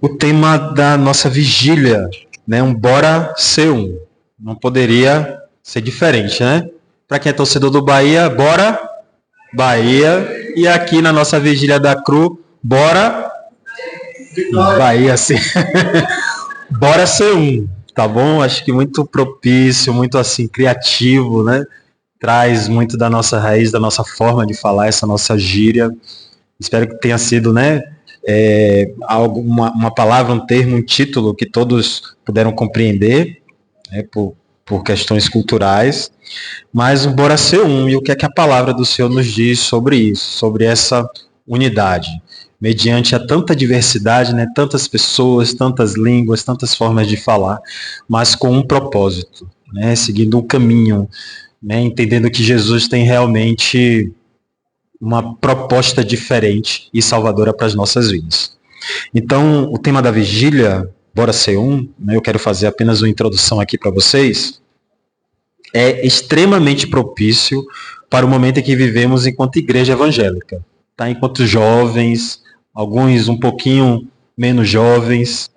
o tema da nossa vigília, né? Um Bora Ser Um. Não poderia ser diferente, né? Para quem é torcedor do Bahia, bora Bahia. E aqui na nossa vigília da Cru, bora Bahia, sim. Bora ser um, tá bom? Acho que muito propício, muito assim, criativo, né? Traz muito da nossa raiz, da nossa forma de falar, essa nossa gíria. Espero que tenha sido, né? Uma palavra, um termo, um título que todos puderam compreender, né, por questões culturais, mas bora ser um. E o que é que a palavra do Senhor nos diz sobre isso, sobre essa unidade? Mediante a tanta diversidade, né, tantas pessoas, tantas línguas, tantas formas de falar, mas com um propósito, né, seguindo um caminho, né, entendendo que Jesus tem realmente uma proposta diferente e salvadora para as nossas vidas. Então, o tema da vigília, Bora Ser Um, né, eu quero fazer apenas uma introdução aqui para vocês, é extremamente propício para o momento em que vivemos enquanto igreja evangélica, tá? Enquanto jovens, alguns um pouquinho menos jovens,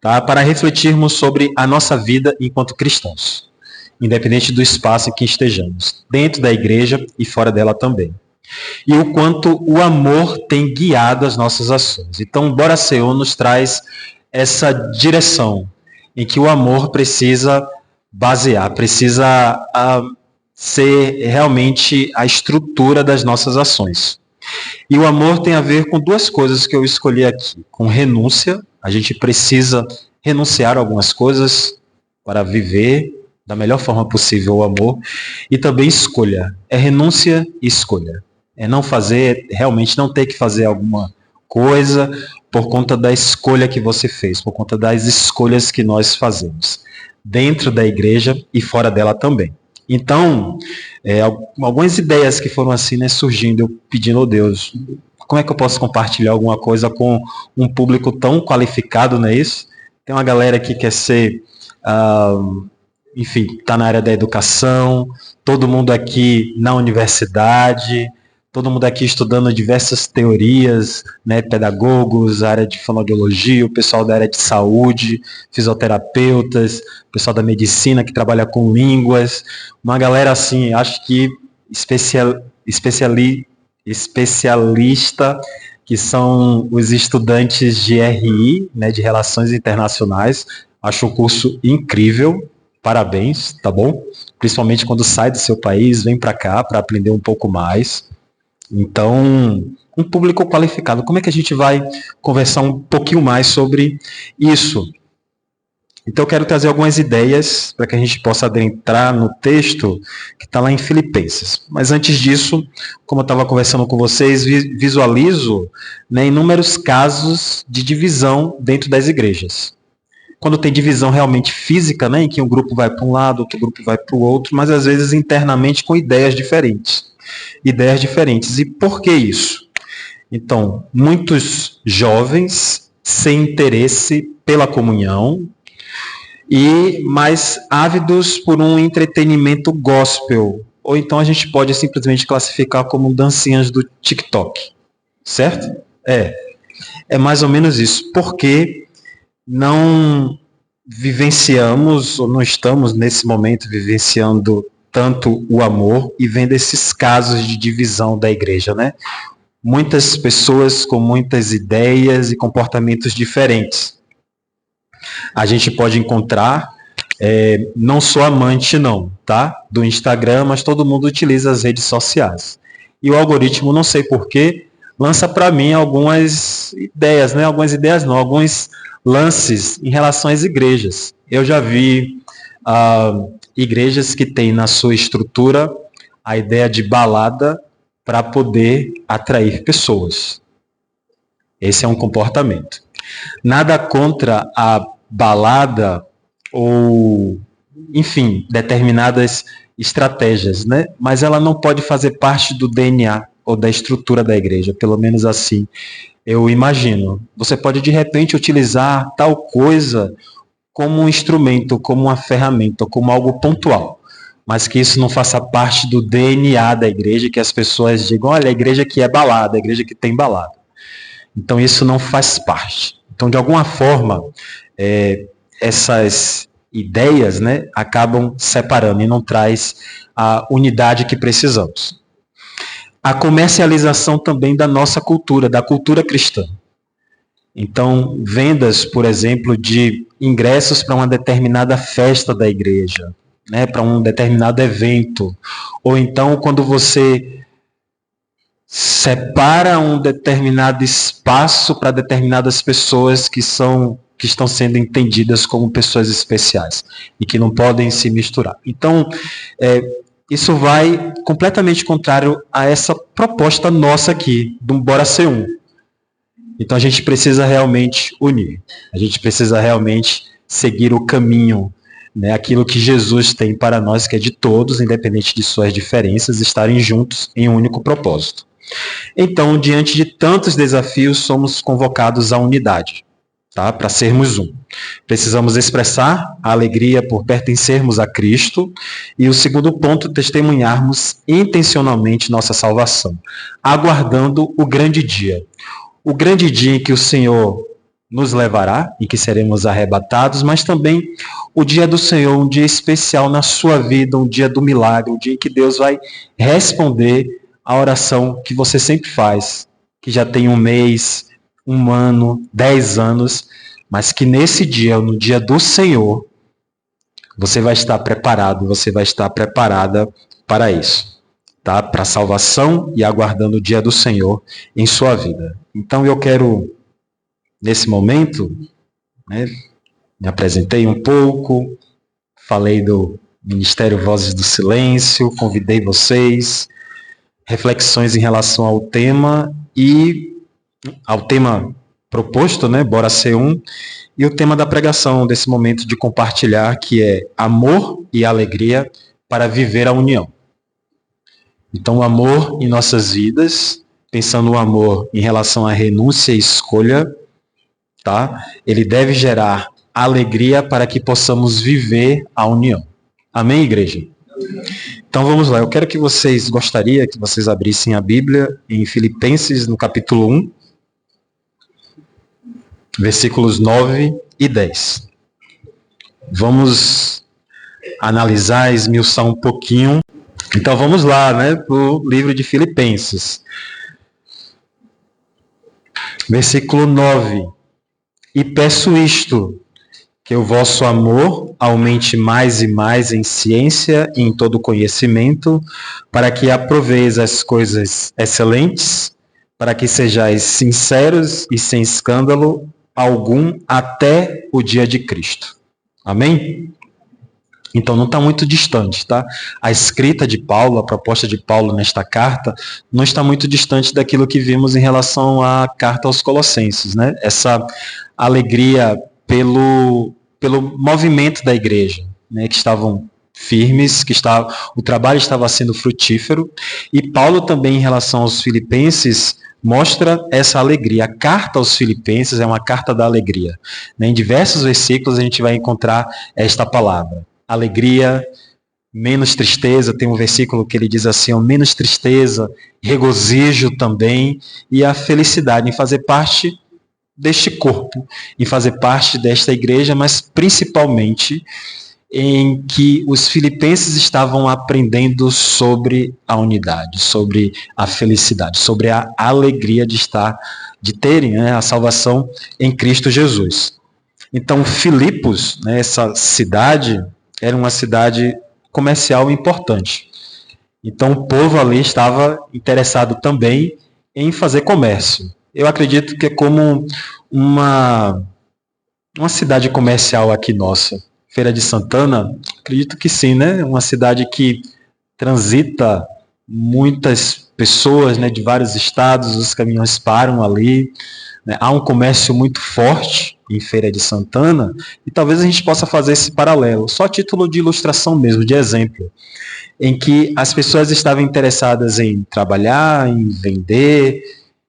tá? Para refletirmos sobre a nossa vida enquanto cristãos, independente do espaço em que estejamos, dentro da igreja e fora dela também. E o quanto o amor tem guiado as nossas ações. Então, Bora Ser Um nos traz essa direção em que o amor precisa basear, precisa ser realmente a estrutura das nossas ações. E o amor tem a ver com duas coisas que eu escolhi aqui. Com renúncia, a gente precisa renunciar a algumas coisas para viver da melhor forma possível o amor. E também escolha. É renúncia e escolha. É não fazer, realmente não ter que fazer alguma coisa por conta da escolha que você fez, por conta das escolhas que nós fazemos, dentro da igreja e fora dela também. Então, algumas ideias que foram assim, né, surgindo, eu pedindo, Deus, como é que eu posso compartilhar alguma coisa com um público tão qualificado, não é isso? Tem uma galera que quer ser, enfim, está na área da educação, todo mundo aqui na universidade, todo mundo aqui estudando diversas teorias, né, pedagogos, a área de fonoaudiologia, o pessoal da área de saúde, fisioterapeutas, o pessoal da medicina que trabalha com línguas, uma galera assim, acho que especialista, que são os estudantes de RI, né, de Relações Internacionais. Acho um curso incrível, parabéns, tá bom? Principalmente quando sai do seu país, vem para cá para aprender um pouco mais. Então, um público qualificado. Como é que a gente vai conversar um pouquinho mais sobre isso? Então, eu quero trazer algumas ideias para que a gente possa adentrar no texto que está lá em Filipenses. Mas antes disso, como eu estava conversando com vocês, visualizo, né, inúmeros casos de divisão dentro das igrejas. Quando tem divisão realmente física, né, em que um grupo vai para um lado, outro grupo vai para o outro, mas às vezes internamente com ideias diferentes. E por que isso? Então, muitos jovens sem interesse pela comunhão e mais ávidos por um entretenimento gospel. Ou então a gente pode simplesmente classificar como dancinhas do TikTok. Certo? É mais ou menos isso. Porque não vivenciamos, ou não estamos nesse momento vivenciando tanto o amor e vendo esses casos de divisão da igreja, né? Muitas pessoas com muitas ideias e comportamentos diferentes. A gente pode encontrar, não sou amante não, tá? Do Instagram, mas todo mundo utiliza as redes sociais. E o algoritmo, não sei porquê, lança para mim algumas ideias, né? Alguns lances em relação às igrejas. Eu já vi igrejas que têm na sua estrutura a ideia de balada para poder atrair pessoas. Esse é um comportamento. Nada contra a balada ou, enfim, determinadas estratégias, né? Mas ela não pode fazer parte do DNA ou da estrutura da igreja, pelo menos assim eu imagino. Você pode, de repente, utilizar tal coisa como um instrumento, como uma ferramenta, como algo pontual, mas que isso não faça parte do DNA da igreja, que as pessoas digam, olha, a igreja que é balada, a igreja que tem balada. Então isso não faz parte. Então, de alguma forma, essas ideias, né, acabam separando e não traz a unidade que precisamos. A comercialização também da nossa cultura, da cultura cristã. Então, vendas, por exemplo, de ingressos para uma determinada festa da igreja, né, para um determinado evento. Ou então, quando você separa um determinado espaço para determinadas pessoas que estão sendo entendidas como pessoas especiais e que não podem se misturar. Então, isso vai completamente contrário a essa proposta nossa aqui, do Bora Ser Um. Então a gente precisa realmente unir, a gente precisa realmente seguir o caminho, né, aquilo que Jesus tem para nós, que é de todos, independente de suas diferenças, estarem juntos em um único propósito. Então, diante de tantos desafios, somos convocados à unidade, tá? Para sermos um. Precisamos expressar a alegria por pertencermos a Cristo. E o segundo ponto, testemunharmos intencionalmente nossa salvação, aguardando o grande dia. O grande dia em que o Senhor nos levará, em que seremos arrebatados, mas também o dia do Senhor, um dia especial na sua vida, um dia do milagre, um dia em que Deus vai responder a oração que você sempre faz, que já tem 1 mês, 1 ano, 10 anos, mas que nesse dia, no dia do Senhor, você vai estar preparado, você vai estar preparada para isso, tá? Para a salvação e aguardando o dia do Senhor em sua vida. Então eu quero, nesse momento, né, me apresentei um pouco, falei do Ministério Vozes do Silêncio, convidei vocês, reflexões em relação ao tema proposto, né, Bora Ser Um, e o tema da pregação desse momento de compartilhar, que é amor e alegria para viver a união. Então, o amor em nossas vidas, pensando no amor em relação à renúncia e escolha, tá? Ele deve gerar alegria para que possamos viver a união. Amém, igreja? Então vamos lá, eu quero que vocês abrissem a Bíblia em Filipenses, no capítulo 1, versículos 9 e 10. Vamos analisar, esmiuçar um pouquinho. Então vamos lá, né, para o livro de Filipenses. Versículo 9. E peço isto, que o vosso amor aumente mais e mais em ciência e em todo conhecimento, para que aproveis as coisas excelentes, para que sejais sinceros e sem escândalo algum até o dia de Cristo. Amém? Então não está muito distante, tá? A escrita de Paulo, a proposta de Paulo nesta carta, não está muito distante daquilo que vimos em relação à carta aos Colossenses, né? Essa alegria pelo movimento da igreja, né? Que estavam firmes, o trabalho estava sendo frutífero, e Paulo também em relação aos filipenses mostra essa alegria. A carta aos Filipenses é uma carta da alegria, né? Em diversos versículos a gente vai encontrar esta palavra. Alegria, menos tristeza, tem um versículo que ele diz assim, menos tristeza, regozijo também, e a felicidade em fazer parte deste corpo, em fazer parte desta igreja, mas principalmente em que os filipenses estavam aprendendo sobre a unidade, sobre a felicidade, sobre a alegria de terem, né, a salvação em Cristo Jesus. Então, Filipos, né, essa cidade, era uma cidade comercial importante. Então, o povo ali estava interessado também em fazer comércio. Eu acredito que é como uma cidade comercial aqui nossa. Feira de Santana, acredito que sim, né? Uma cidade que transita muitas pessoas, né, de vários estados, os caminhões param ali, né? Há um comércio muito forte em Feira de Santana, e talvez a gente possa fazer esse paralelo, só a título de ilustração mesmo, de exemplo, em que as pessoas estavam interessadas em trabalhar, em vender,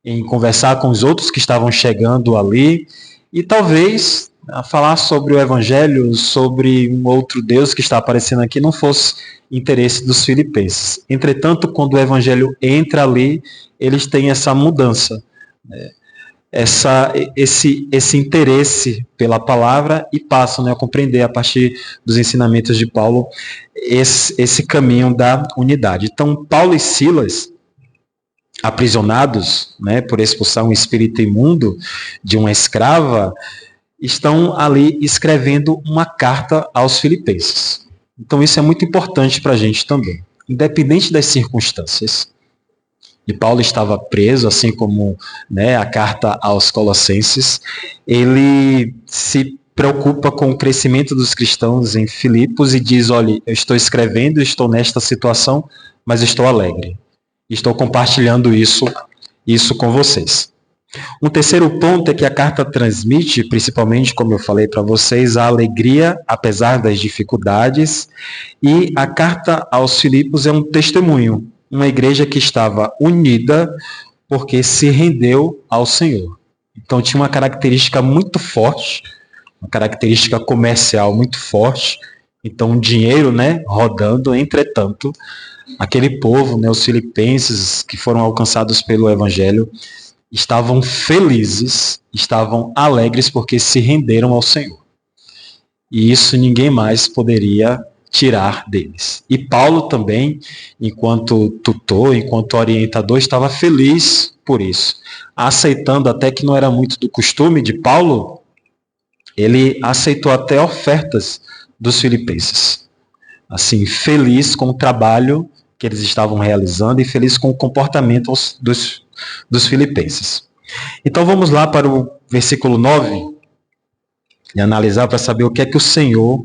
em conversar com os outros que estavam chegando ali, e talvez a falar sobre o Evangelho, sobre um outro Deus que está aparecendo aqui, não fosse interesse dos filipenses. Entretanto, quando o Evangelho entra ali, eles têm essa mudança, né? esse interesse pela palavra e passam, né, a compreender a partir dos ensinamentos de Paulo esse caminho da unidade. Então, Paulo e Silas, aprisionados, né, por expulsar um espírito imundo de uma escrava, estão ali escrevendo uma carta aos filipenses. Então isso é muito importante para a gente também, independente das circunstâncias. E Paulo estava preso, assim como, né, a carta aos Colossenses. Ele se preocupa com o crescimento dos cristãos em Filipos e diz: olha, eu estou escrevendo, estou nesta situação, mas estou alegre. Estou compartilhando isso com vocês. Um terceiro ponto é que a carta transmite, principalmente, como eu falei para vocês, a alegria, apesar das dificuldades, e a carta aos Filipos é um testemunho, uma igreja que estava unida porque se rendeu ao Senhor. Então tinha uma característica muito forte, uma característica comercial muito forte, então dinheiro, né, rodando. Entretanto, aquele povo, né, os filipenses que foram alcançados pelo Evangelho, estavam felizes, estavam alegres porque se renderam ao Senhor. E isso ninguém mais poderia tirar deles. E Paulo também, enquanto tutor, enquanto orientador, estava feliz por isso, aceitando, até que não era muito do costume de Paulo, ele aceitou até ofertas dos filipenses. Assim, feliz com o trabalho que eles estavam realizando e feliz com o comportamento dos filipenses. Então vamos lá para o versículo 9 e analisar para saber o que é que o Senhor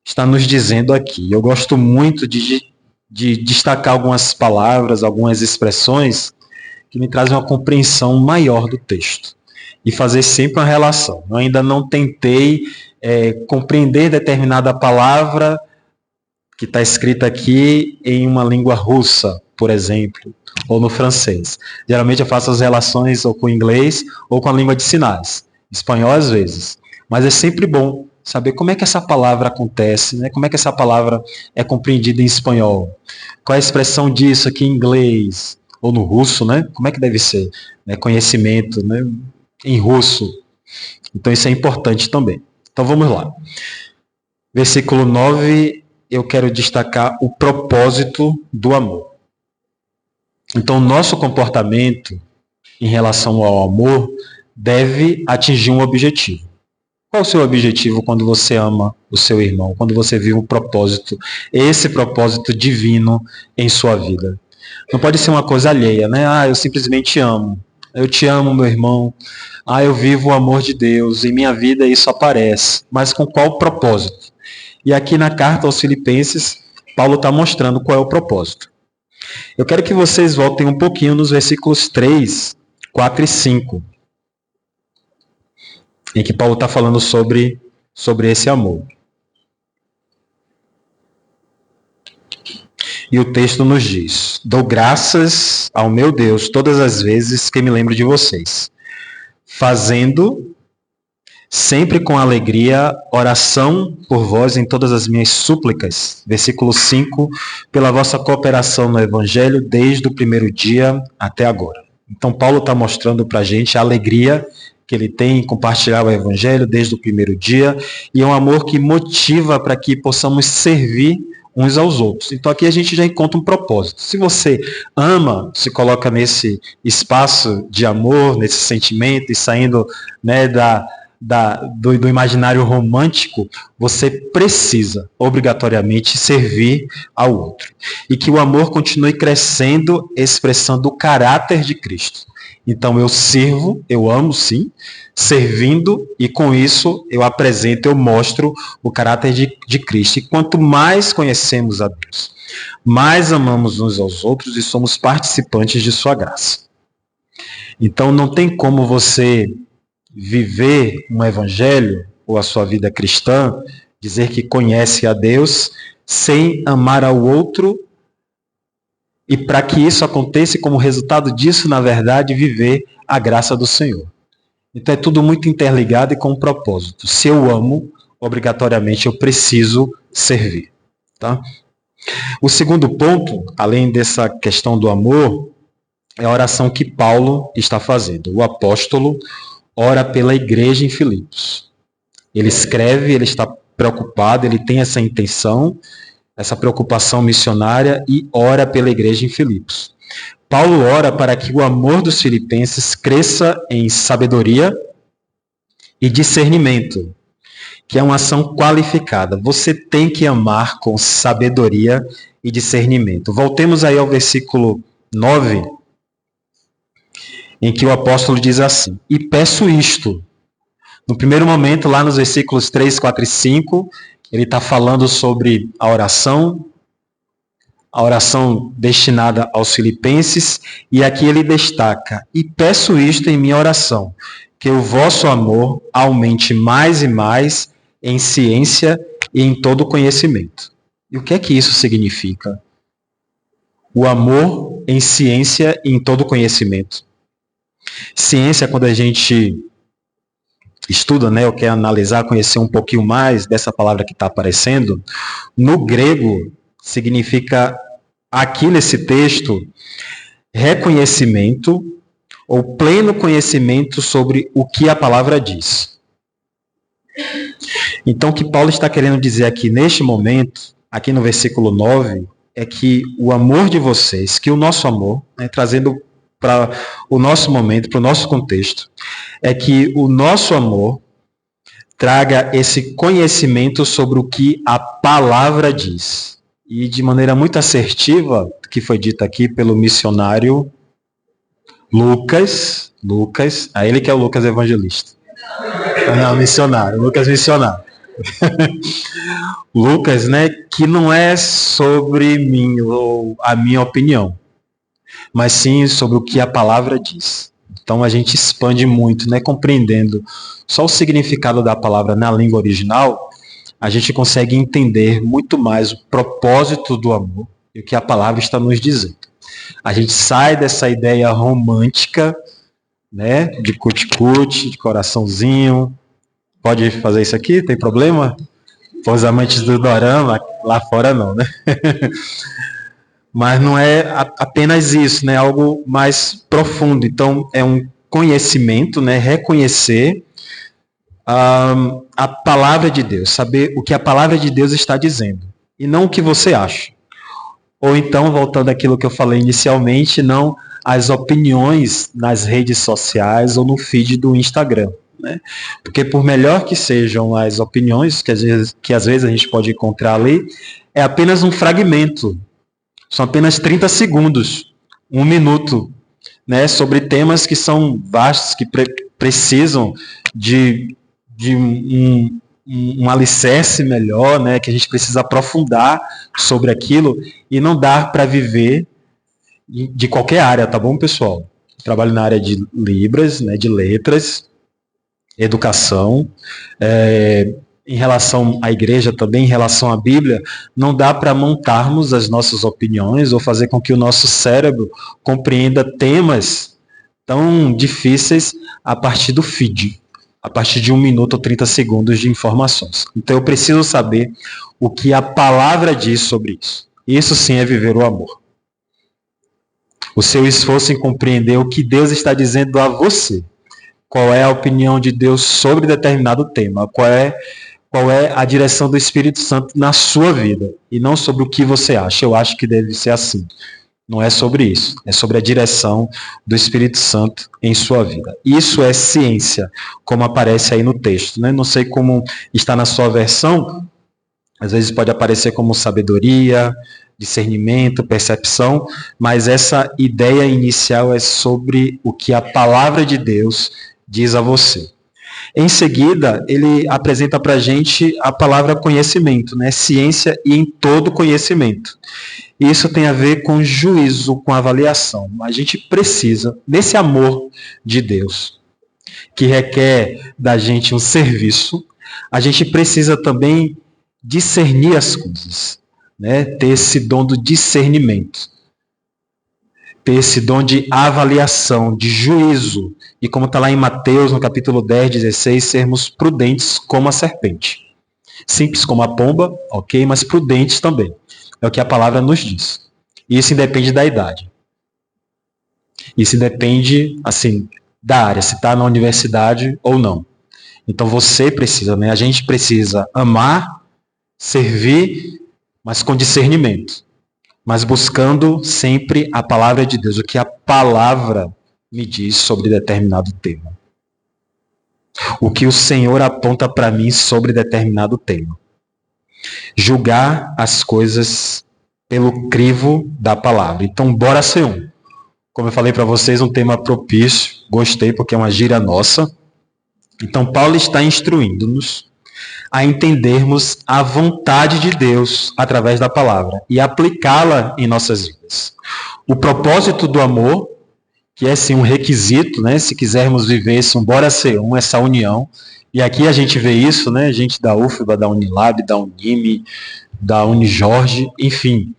está nos dizendo aqui. Eu gosto muito de destacar algumas palavras, algumas expressões que me trazem uma compreensão maior do texto e fazer sempre uma relação. Eu ainda não tentei compreender determinada palavra que está escrita aqui em uma língua russa, por exemplo, ou no francês. Geralmente eu faço as relações ou com o inglês ou com a língua de sinais. Espanhol às vezes. Mas é sempre bom saber como é que essa palavra acontece, né? Como é que essa palavra é compreendida em espanhol. Qual é a expressão disso aqui em inglês ou no russo, né? Como é que deve ser? Né? Conhecimento, né? Em russo. Então isso é importante também. Então vamos lá. Versículo 9, eu quero destacar o propósito do amor. Então, o nosso comportamento em relação ao amor deve atingir um objetivo. Qual é o seu objetivo quando você ama o seu irmão, quando você vive um propósito, esse propósito divino em sua vida? Não pode ser uma coisa alheia, né? Eu simplesmente amo. Eu te amo, meu irmão. Eu vivo o amor de Deus. Em minha vida isso aparece. Mas com qual propósito? E aqui na carta aos Filipenses, Paulo está mostrando qual é o propósito. Eu quero que vocês voltem um pouquinho nos versículos 3, 4 e 5, em que Paulo está falando sobre esse amor. E o texto nos diz: dou graças ao meu Deus todas as vezes que me lembro de vocês, fazendo sempre com alegria oração por vós em todas as minhas súplicas. Versículo 5, pela vossa cooperação no Evangelho desde o primeiro dia até agora. Então Paulo está mostrando para a gente a alegria que ele tem em compartilhar o Evangelho desde o primeiro dia, e é um amor que motiva para que possamos servir uns aos outros. Então aqui a gente já encontra um propósito. Se você ama, se coloca nesse espaço de amor, nesse sentimento, e saindo, né, do imaginário romântico, você precisa obrigatoriamente servir ao outro. E que o amor continue crescendo, expressando o caráter de Cristo. Então eu sirvo, eu amo sim, servindo, e com isso eu apresento, eu mostro o caráter de Cristo. E quanto mais conhecemos a Deus, mais amamos uns aos outros e somos participantes de sua graça. Então não tem como você viver um evangelho ou a sua vida cristã, dizer que conhece a Deus, sem amar ao outro, e para que isso aconteça, como resultado disso, na verdade, viver a graça do Senhor. Então é tudo muito interligado e com um propósito. Se eu amo, obrigatoriamente eu preciso servir. Tá? O segundo ponto, além dessa questão do amor, é a oração que Paulo está fazendo. O apóstolo ora pela igreja em Filipos. Ele escreve, ele está preocupado, ele tem essa intenção, essa preocupação missionária e ora pela igreja em Filipos. Paulo ora para que o amor dos filipenses cresça em sabedoria e discernimento, que é uma ação qualificada. Você tem que amar com sabedoria e discernimento. Voltemos aí ao versículo 9, em que o apóstolo diz assim: e peço isto. No primeiro momento, lá nos versículos 3, 4 e 5, ele está falando sobre a oração destinada aos filipenses, e aqui ele destaca: e peço isto em minha oração, que o vosso amor aumente mais e mais em ciência e em todo conhecimento. E o que é que isso significa? O amor em ciência e em todo conhecimento. Ciência, quando a gente estuda, né, ou quer analisar, conhecer um pouquinho mais dessa palavra que está aparecendo, no grego significa, aqui nesse texto, reconhecimento ou pleno conhecimento sobre o que a palavra diz. Então, o que Paulo está querendo dizer aqui neste momento, aqui no versículo 9, é que o amor de vocês, que o nosso amor, né, trazendo para o nosso momento, para o nosso contexto, é que o nosso amor traga esse conhecimento sobre o que a palavra diz. E de maneira muito assertiva, que foi dito aqui pelo missionário Lucas, a ele que é o Lucas evangelista. Não, missionário, Lucas missionário. Lucas, né, que não é sobre mim ou a minha opinião, mas sim sobre o que a palavra diz. Então a gente expande muito, né, compreendendo só o significado da palavra na língua original, a gente consegue entender muito mais o propósito do amor e o que a palavra está nos dizendo. A gente sai dessa ideia romântica, né, de cuti-cuti, de coraçãozinho. Pode fazer isso aqui? Tem problema? Para os amantes do dorama, lá fora não, né? Mas não é apenas isso, né? Algo mais profundo. Então, é um conhecimento, né? Reconhecer a palavra de Deus, saber o que a palavra de Deus está dizendo, e não o que você acha. Ou então, voltando àquilo que eu falei inicialmente, não as opiniões nas redes sociais ou no feed do Instagram. Né? Porque por melhor que sejam as opiniões, que às vezes a gente pode encontrar ali, é apenas um fragmento. São apenas 30 segundos, 1 minuto, né, sobre temas que são vastos, que precisam de um alicerce melhor, né, que a gente precisa aprofundar sobre aquilo, e não dá para viver de qualquer área, tá bom, pessoal? Trabalho na área de Libras, né, de letras, educação, em relação à igreja também, em relação à Bíblia, não dá para montarmos as nossas opiniões ou fazer com que o nosso cérebro compreenda temas tão difíceis a partir do feed, a partir de 1 minuto ou 30 segundos de informações. Então eu preciso saber o que a palavra diz sobre isso. Isso sim é viver o amor. O seu esforço em compreender o que Deus está dizendo a você. Qual é a opinião de Deus sobre determinado tema? Qual é a direção do Espírito Santo na sua vida? E não sobre o que você acha. Eu acho que deve ser assim. Não é sobre isso. É sobre a direção do Espírito Santo em sua vida. Isso é ciência, como aparece aí no texto. Né? Não sei como está na sua versão. Às vezes pode aparecer como sabedoria, discernimento, percepção. Mas essa ideia inicial é sobre o que a palavra de Deus diz a você. Em seguida, ele apresenta para a gente a palavra conhecimento, né? Ciência e em todo conhecimento. Isso tem a ver com juízo, com avaliação. A gente precisa, nesse amor de Deus, que requer da gente um serviço, a gente precisa também discernir as coisas, né? Ter esse dom do discernimento. Ter esse dom de avaliação, de juízo. E como está lá em Mateus, no capítulo 10, 16, sermos prudentes como a serpente. Simples como a pomba, ok, mas prudentes também. É o que a palavra nos diz. E isso independe da idade. Isso depende, assim, da área, se está na universidade ou não. Então você precisa, né? A gente precisa amar, servir, mas com discernimento. Mas buscando sempre a palavra de Deus, o que a palavra me diz sobre determinado tema. O que o Senhor aponta para mim sobre determinado tema. Julgar as coisas pelo crivo da palavra. Então, bora ser um. Como eu falei para vocês, um tema propício. Gostei porque é uma gíria nossa. Então, Paulo está instruindo-nos a entendermos a vontade de Deus através da palavra e aplicá-la em nossas vidas. O propósito do amor, que é sim um requisito, né? Se quisermos viver esse bora ser um, essa união. E aqui a gente vê isso, né? Gente da UFBA, da Unilab, da Unime, da Unijorge, enfim.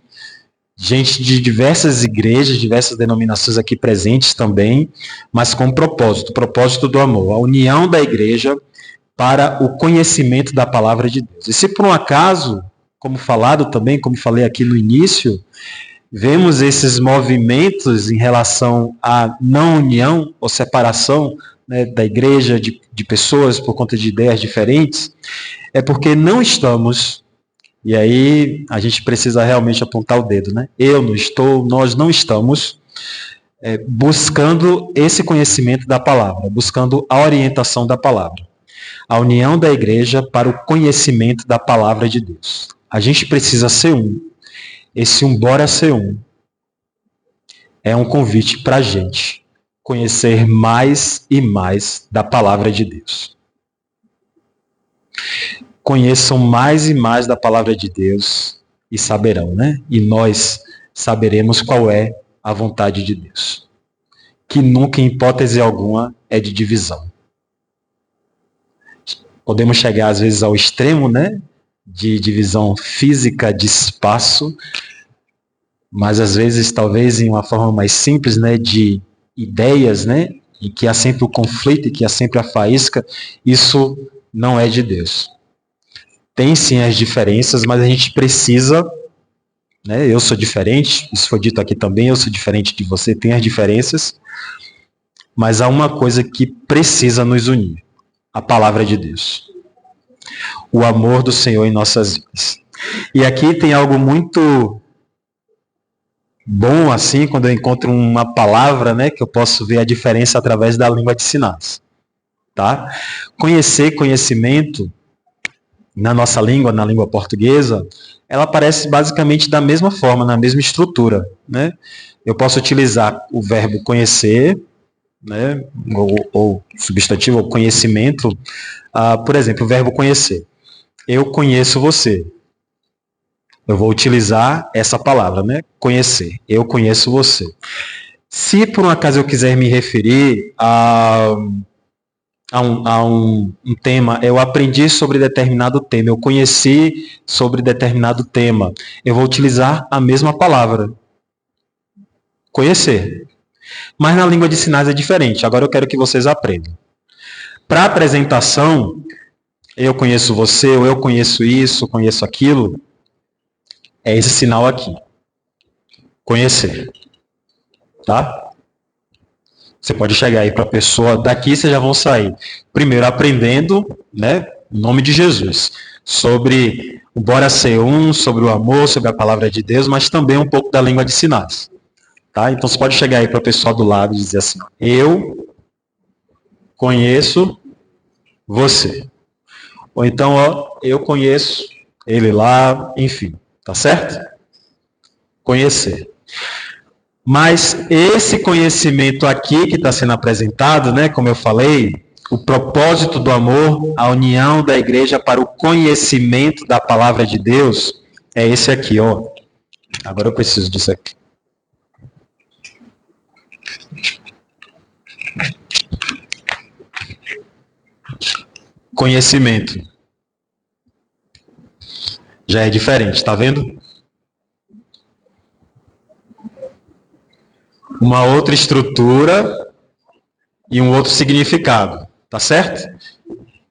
Gente de diversas igrejas, diversas denominações aqui presentes também, mas com propósito, o propósito do amor, a união da igreja para o conhecimento da palavra de Deus. E se por um acaso, como falado também, como falei aqui no início, vemos esses movimentos em relação à não união ou separação, né, da igreja de pessoas por conta de ideias diferentes, é porque não estamos, e aí a gente precisa realmente apontar o dedo, né? Nós não estamos buscando esse conhecimento da palavra, buscando a orientação da palavra. A união da igreja para o conhecimento da palavra de Deus. A gente precisa ser um. Esse bora ser um é um convite para a gente conhecer mais e mais da palavra de Deus. Conheçam mais e mais da palavra de Deus e saberão, né? E nós saberemos qual é a vontade de Deus. Que nunca, em hipótese alguma, é de divisão. Podemos chegar, às vezes, ao extremo, né? De divisão física de espaço, mas, às vezes, talvez em uma forma mais simples, né? De ideias, né? E que há sempre o conflito e que há sempre a faísca. Isso não é de Deus. Tem sim as diferenças, mas a gente precisa, né? Eu sou diferente, isso foi dito aqui também, eu sou diferente de você, tem as diferenças, mas há uma coisa que precisa nos unir, a palavra de Deus. O amor do Senhor em nossas vidas. E aqui tem algo muito bom, assim, quando eu encontro uma palavra, né, que eu posso ver a diferença através da língua de sinais. Tá? Conhecimento, na nossa língua, na língua portuguesa, ela aparece basicamente da mesma forma, na mesma estrutura, né? Eu posso utilizar o verbo conhecer, né? ou substantivo, ou conhecimento. Por exemplo, o verbo conhecer. Eu conheço você. Eu vou utilizar essa palavra, né? Conhecer. Eu conheço você. Se por um acaso eu quiser me referir a um tema, eu aprendi sobre determinado tema, eu conheci sobre determinado tema, eu vou utilizar a mesma palavra. Conhecer. Mas na língua de sinais é diferente. Agora eu quero que vocês aprendam. Para apresentação, eu conheço você, ou eu conheço isso, conheço aquilo, é esse sinal aqui. Conhecer. Tá? Você pode chegar aí para a pessoa, daqui vocês já vão sair. Primeiro, aprendendo, né, em nome de Jesus, sobre o bora ser um, sobre o amor, sobre a palavra de Deus, mas também um pouco da língua de sinais. Tá? Então, você pode chegar aí para a pessoa do lado e dizer assim, eu conheço você. Ou então, ó, eu conheço ele lá, enfim. Tá certo? Conhecer. Mas esse conhecimento aqui que está sendo apresentado, né, como eu falei, o propósito do amor, a união da igreja para o conhecimento da palavra de Deus, é esse aqui, ó. Agora eu preciso disso aqui. Conhecimento. Já é diferente, tá vendo? Uma outra estrutura e um outro significado, tá certo?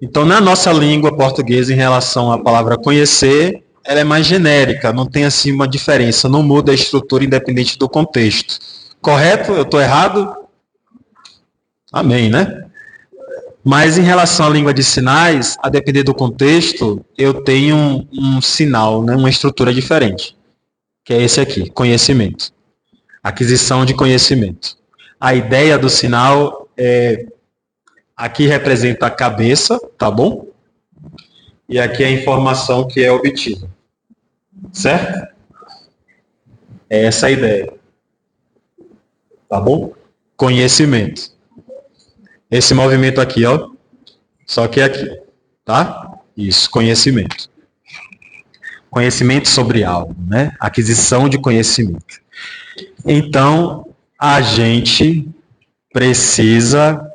Então, na nossa língua portuguesa, em relação à palavra conhecer, ela é mais genérica, não tem assim uma diferença, não muda a estrutura independente do contexto. Correto? Eu estou errado? Amém, né? Mas em relação à língua de sinais, a depender do contexto, eu tenho um sinal, né? Uma estrutura diferente, que é esse aqui, conhecimento. Aquisição de conhecimento. A ideia do sinal é... Aqui representa a cabeça, tá bom? E aqui é a informação que é obtida. Certo? É essa a ideia. Tá bom? Conhecimento. Esse movimento aqui, ó. Só que aqui. Tá? Isso, conhecimento. Conhecimento sobre algo, né? Aquisição de conhecimento. Então, a gente precisa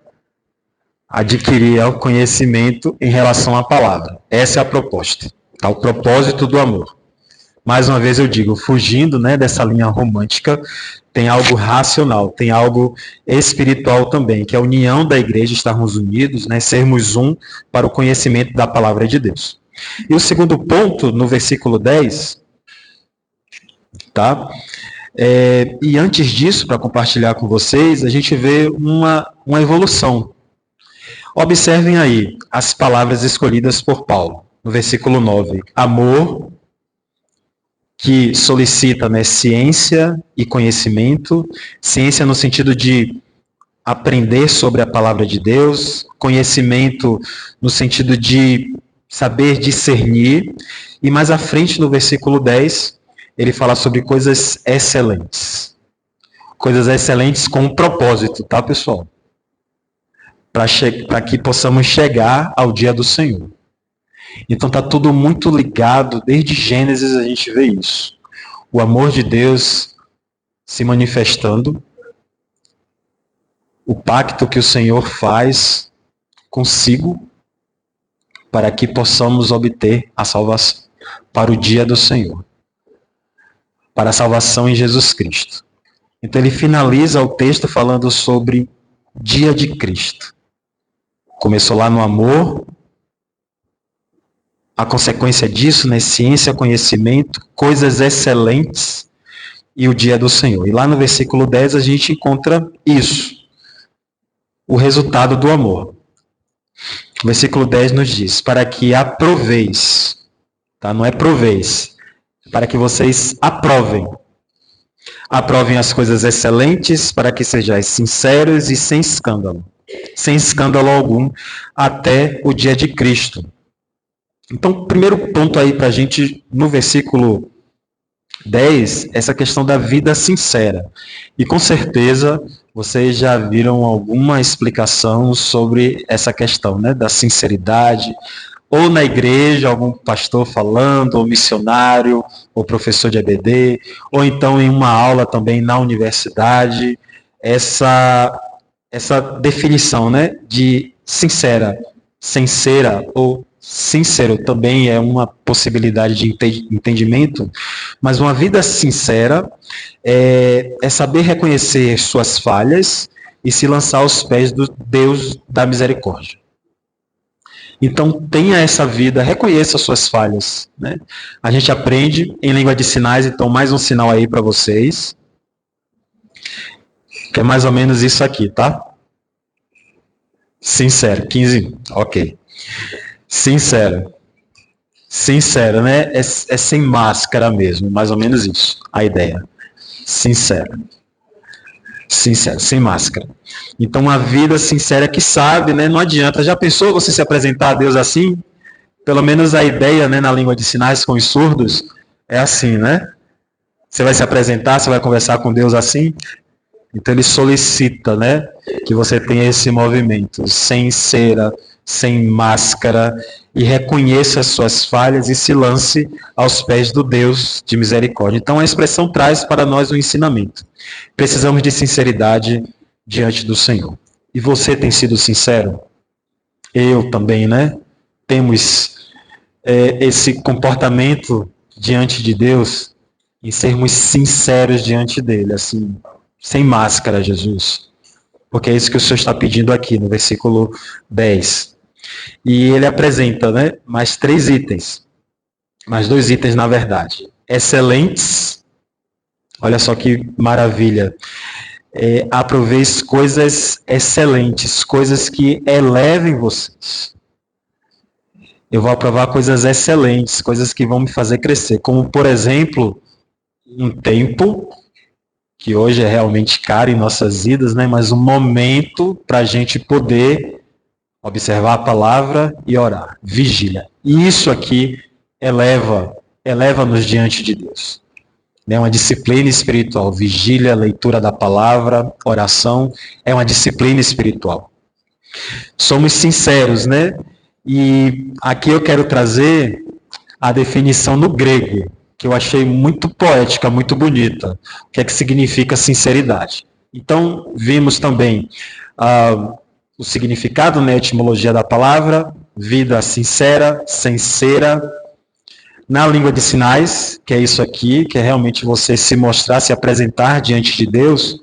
adquirir o conhecimento em relação à palavra. Essa é a proposta. Tá? O propósito do amor. Mais uma vez eu digo, fugindo, né, dessa linha romântica, tem algo racional, tem algo espiritual também, que é a união da igreja, estarmos unidos, né, sermos um para o conhecimento da palavra de Deus. E o segundo ponto, no versículo 10, tá? E antes disso, para compartilhar com vocês, a gente vê uma evolução. Observem aí as palavras escolhidas por Paulo, no versículo 9. Amor, que solicita, né, ciência e conhecimento, ciência no sentido de aprender sobre a palavra de Deus, conhecimento no sentido de saber discernir, e mais à frente no versículo 10, ele fala sobre coisas excelentes. Coisas excelentes com um propósito, tá, pessoal? Para que possamos chegar ao dia do Senhor. Então está tudo muito ligado, desde Gênesis a gente vê isso. O amor de Deus se manifestando, o pacto que o Senhor faz consigo, para que possamos obter a salvação, para o dia do Senhor, para a salvação em Jesus Cristo. Então ele finaliza o texto falando sobre dia de Cristo. Começou lá no amor, a consequência disso, né, ciência, conhecimento, coisas excelentes e o dia do Senhor. E lá no versículo 10 a gente encontra isso, o resultado do amor. O versículo 10 nos diz, para que aproveis, tá? Não é proveis, para que vocês aprovem. Aprovem as coisas excelentes, para que sejais sinceros e sem escândalo algum, até o dia de Cristo. Então, primeiro ponto aí para a gente, no versículo 10, essa questão da vida sincera. E com certeza vocês já viram alguma explicação sobre essa questão, né, da sinceridade, ou na igreja, algum pastor falando, ou missionário, ou professor de EBD, ou então em uma aula também na universidade, essa definição, né, de sincera, ou sincero também é uma possibilidade de entendimento, mas uma vida sincera é saber reconhecer suas falhas e se lançar aos pés do Deus da misericórdia. Então, tenha essa vida, reconheça suas falhas, né? A gente aprende em língua de sinais, então mais um sinal aí para vocês, que é mais ou menos isso aqui, tá? Sincero, 15, ok. Sincero, né? É sem máscara mesmo, mais ou menos isso, a ideia. Sincero, sem máscara. Então, uma vida sincera que sabe, né? Não adianta. Já pensou você se apresentar a Deus assim? Pelo menos a ideia, né, na língua de sinais com os surdos é assim, né? Você vai se apresentar, você vai conversar com Deus assim? Então, ele solicita, né, que você tenha esse movimento sincera, sem máscara, e reconheça as suas falhas e se lance aos pés do Deus de misericórdia. Então a expressão traz para nós o ensinamento. Precisamos de sinceridade diante do Senhor. E você tem sido sincero? Eu também, né? Temos esse comportamento diante de Deus e sermos sinceros diante dele, assim, sem máscara, Jesus. Porque é isso que o Senhor está pedindo aqui no versículo 10. E ele apresenta, né, mais 3 itens. Mais 2 itens, na verdade. Excelentes. Olha só que maravilha. aproveis coisas excelentes, coisas que elevem vocês. Eu vou aprovar coisas excelentes, coisas que vão me fazer crescer, como, por exemplo, um tempo, que hoje é realmente caro em nossas vidas, né? Mas um momento para a gente poder observar a palavra e orar. Vigília. E isso aqui eleva-nos diante de Deus. É uma disciplina espiritual. Vigília, leitura da palavra, oração, é uma disciplina espiritual. Somos sinceros, né? E aqui eu quero trazer a definição no grego, que eu achei muito poética, muito bonita. O que é que significa sinceridade? Então, vimos também o significado, né, a etimologia da palavra, vida sincera, sincera. Na língua de sinais, que é isso aqui, que é realmente você se mostrar, se apresentar diante de Deus,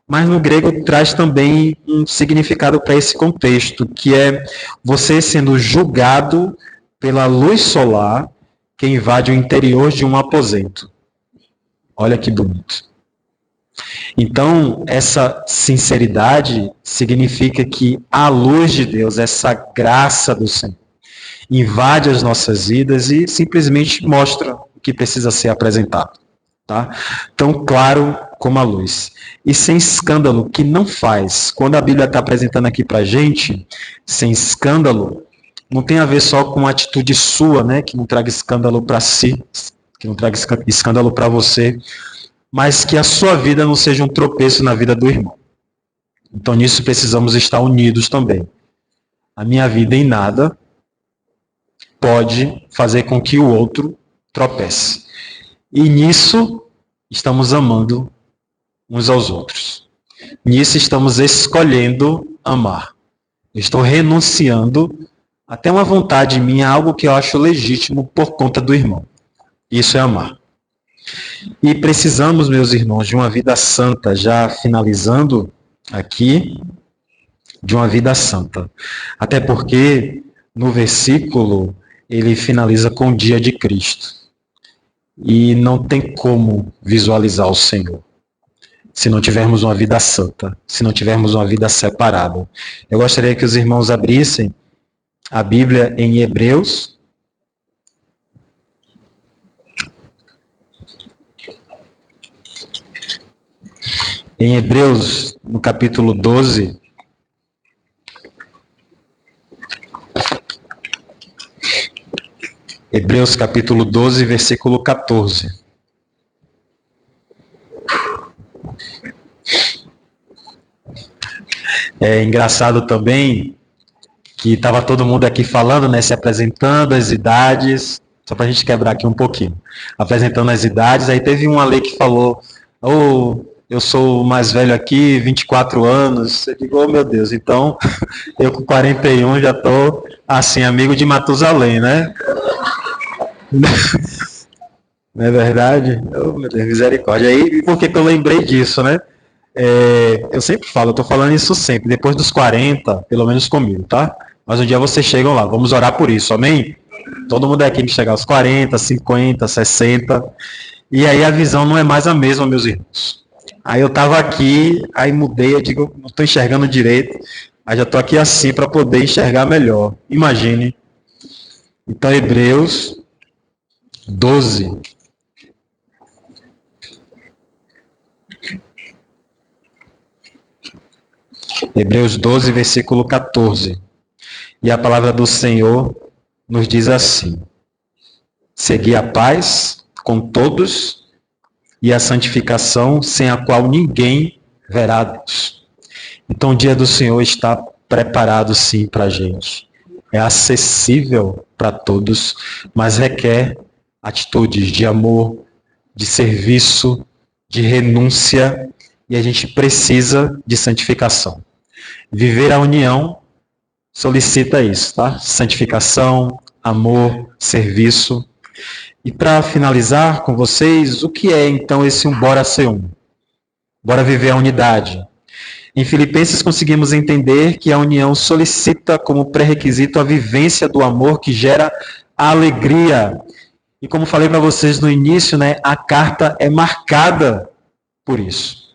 mas no grego traz também um significado para esse contexto, que é você sendo julgado pela luz solar que invade o interior de um aposento. Olha que bonito. Então, essa sinceridade significa que a luz de Deus, essa graça do Senhor, invade as nossas vidas e simplesmente mostra o que precisa ser apresentado. Tá? Tão claro como a luz. E sem escândalo, que não faz. Quando a Bíblia está apresentando aqui para a gente, sem escândalo, não tem a ver só com a atitude sua, né, que não traga escândalo para si, que não traga escândalo para você, mas que a sua vida não seja um tropeço na vida do irmão. Então, nisso precisamos estar unidos também. A minha vida em nada pode fazer com que o outro tropece. E nisso estamos amando uns aos outros. Nisso estamos escolhendo amar. Eu estou renunciando até uma vontade minha, algo que eu acho legítimo por conta do irmão. Isso é amar. E precisamos, meus irmãos, de uma vida santa, já finalizando aqui, de uma vida santa. Até porque no versículo ele finaliza com o dia de Cristo. E não tem como visualizar o Senhor se não tivermos uma vida santa, se não tivermos uma vida separada. Eu gostaria que os irmãos abrissem a Bíblia em Hebreus. Em Hebreus, no capítulo 12, Hebreus capítulo 12, versículo 14. É engraçado também que estava todo mundo aqui falando, né, se apresentando as idades, só para a gente quebrar aqui um pouquinho, apresentando as idades, aí teve um ali que falou, eu sou o mais velho aqui, 24 anos, eu digo, oh meu Deus, então eu com 41 já estou assim, amigo de Matusalém, né? Não é verdade? Oh, meu Deus, misericórdia. Aí, por que eu lembrei disso, né? Eu sempre falo, eu estou falando isso sempre, depois dos 40, pelo menos comigo, tá? Mas um dia vocês chegam lá, vamos orar por isso, amém? Todo mundo aqui que chegar aos 40, 50, 60, e aí a visão não é mais a mesma, meus irmãos. Aí eu estava aqui, aí mudei, eu digo, não estou enxergando direito, aí já estou aqui assim para poder enxergar melhor. Imagine. Então, Hebreus 12. Hebreus 12, versículo 14. E a palavra do Senhor nos diz assim: segui a paz com todos e a santificação, sem a qual ninguém verá a Deus. Então o dia do Senhor está preparado sim para a gente. É acessível para todos, mas requer atitudes de amor, de serviço, de renúncia, e a gente precisa de santificação. Viver a união solicita isso, tá? Santificação, amor, serviço. E para finalizar com vocês, o que é então esse bora ser um? Bora viver a unidade. Em Filipenses conseguimos entender que a união solicita como pré-requisito a vivência do amor que gera alegria. E como falei para vocês no início, né, a carta é marcada por isso.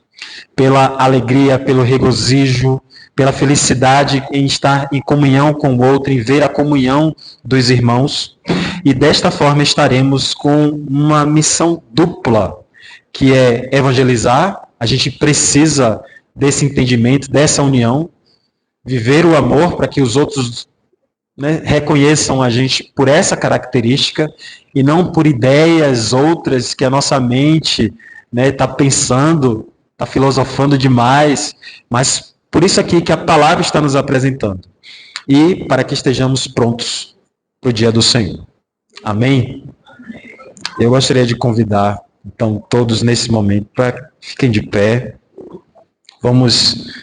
pela alegria, pelo regozijo, pela felicidade em estar em comunhão com o outro, em ver a comunhão dos irmãos. E desta forma estaremos com uma missão dupla, que é evangelizar. A gente precisa desse entendimento, dessa união, viver o amor para que os outros, né, reconheçam a gente por essa característica e não por ideias outras que a nossa mente está, né, pensando, está filosofando demais, mas por isso aqui que a palavra está nos apresentando. E para que estejamos prontos para o dia do Senhor. Amém? Eu gostaria de convidar, então, todos nesse momento para que fiquem de pé. Vamos